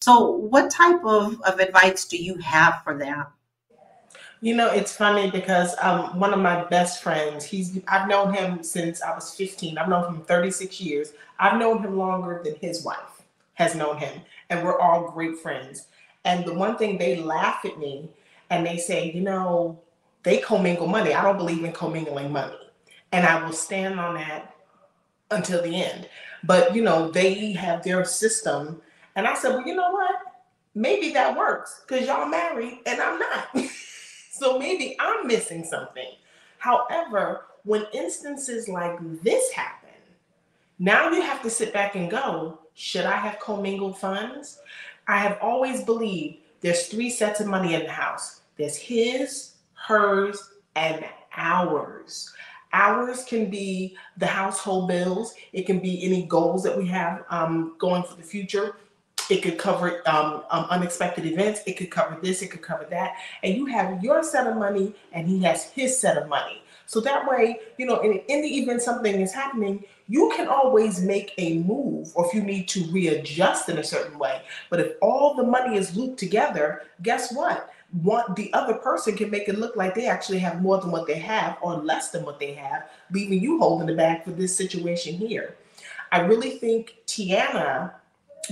So what type of advice do you have for that? It's funny because one of my best friends, I've known him since I was 15. I've known him 36 years. I've known him longer than his wife has known him, and we're all great friends. And the one thing, they laugh at me and they say, they commingle money. I don't believe in commingling money. And I will stand on that until the end. But, they have their system. And I said, well, you know what? Maybe that works because y'all married and I'm not. So maybe I'm missing something. However, when instances like this happen, now you have to sit back and go, should I have commingled funds? I have always believed there's three sets of money in the house. There's his, hers, and ours. Ours can be the household bills. It can be any goals that we have going for the future. It could cover unexpected events. It could cover this. It could cover that. And you have your set of money and he has his set of money. So that way, in the event something is happening, you can always make a move, or if you need to readjust in a certain way. But if all the money is looped together, guess what? The other person can make it look like they actually have more than what they have or less than what they have, leaving you holding the bag for this situation here. I really think Tiana,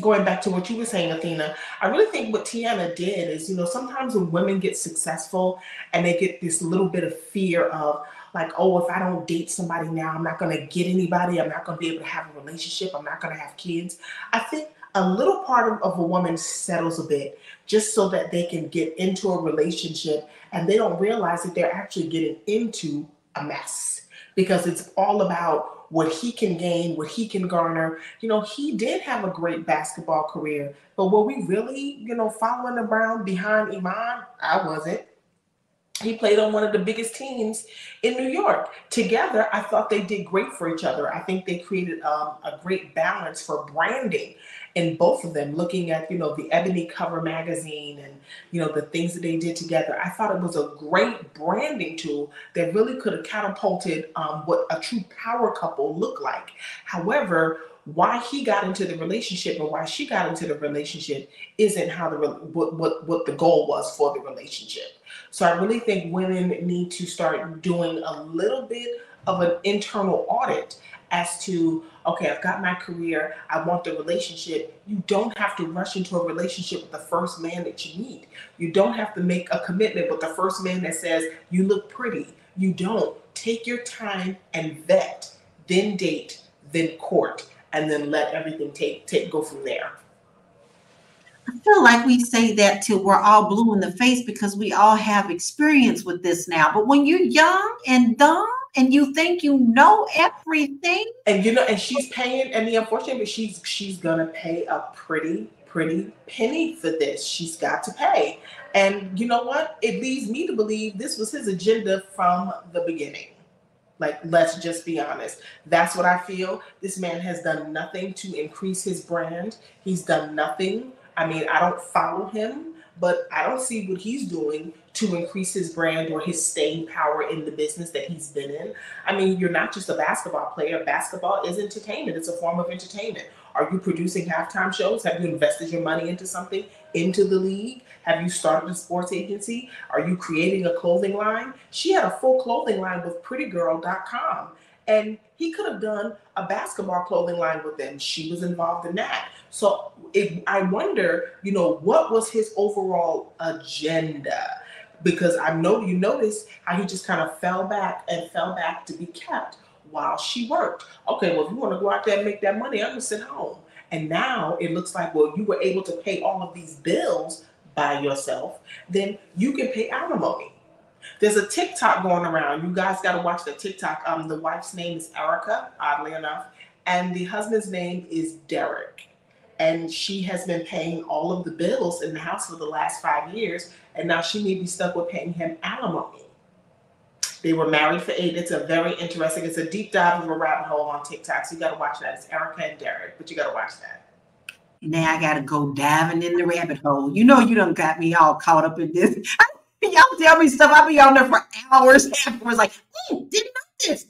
going back to what you were saying, Athena, I really think what Tiana did is, sometimes when women get successful and they get this little bit of fear of like, oh, if I don't date somebody now, I'm not going to get anybody. I'm not going to be able to have a relationship. I'm not going to have kids. I think a little part of a woman settles a bit just so that they can get into a relationship and they don't realize that they're actually getting into a mess, because it's all about what he can gain, what he can garner. He did have a great basketball career, but were we really, following around behind Iman? I wasn't. He played on one of the biggest teams in New York. Together, I thought they did great for each other. I think they created a great balance for branding in both of them, looking at, the Ebony cover magazine and, the things that they did together. I thought it was a great branding tool that really could have catapulted what a true power couple looked like. However, why he got into the relationship and why she got into the relationship isn't how what the goal was for the relationship. So I really think women need to start doing a little bit of an internal audit as to, okay, I've got my career, I want the relationship. You don't have to rush into a relationship with the first man that you meet. You don't have to make a commitment with the first man that says, you look pretty. You don't. Take your time and vet, then date, then court, and then let everything go from there. I feel like we say that till we're all blue in the face because we all have experience with this now. But when you're young and dumb and you think you know everything, and she's paying, and the unfortunate, but she's gonna pay a pretty penny for this. She's got to pay, and you know what? It leads me to believe this was his agenda from the beginning. Like, let's just be honest. That's what I feel. This man has done nothing to increase his brand. He's done nothing. I mean, I don't follow him, but I don't see what he's doing to increase his brand or his staying power in the business that he's been in. I mean, you're not just a basketball player. Basketball is entertainment. It's a form of entertainment. Are you producing halftime shows? Have you invested your money into something, into the league? Have you started a sports agency? Are you creating a clothing line? She had a full clothing line with prettygirl.com. And he could have done a basketball clothing line with them. She was involved in that. So I wonder, what was his overall agenda? Because I know you notice how he just kind of fell back to be kept while she worked. Okay, well, if you want to go out there and make that money, I'm going to sit home. And now it looks like, well, you were able to pay all of these bills by yourself, then you can pay alimony. There's a TikTok going around. You guys got to watch the TikTok. The wife's name is Erica, oddly enough, and the husband's name is Derek. And she has been paying all of the bills in the house for the last 5 years, and now she may be stuck with paying him alimony. They were married for 8. It's a very interesting, it's a deep dive of a rabbit hole on TikTok, so you got to watch that. It's Erica and Derek, but you got to watch that. Now I got to go diving in the rabbit hole. You done got me all caught up in this. Y'all tell me stuff. I'll be on there for hours afterwards, like, didn't know this.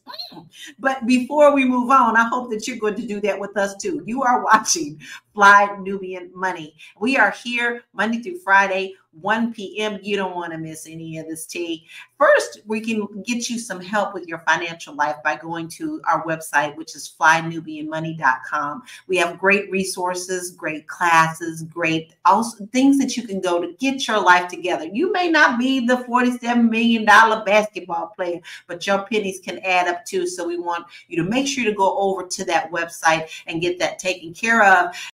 But before we move on, I hope that you're going to do that with us too. You are watching Fly Nubian Money. We are here Monday through Friday, 1 p.m. You don't want to miss any of this tea. First, we can get you some help with your financial life by going to our website, which is flynubianmoney.com. We have great resources, great classes, great also things that you can go to get your life together. You may not be the $47 million basketball player, but your pennies can add up too. So we want you to make sure to go over to that website and get that taken care of.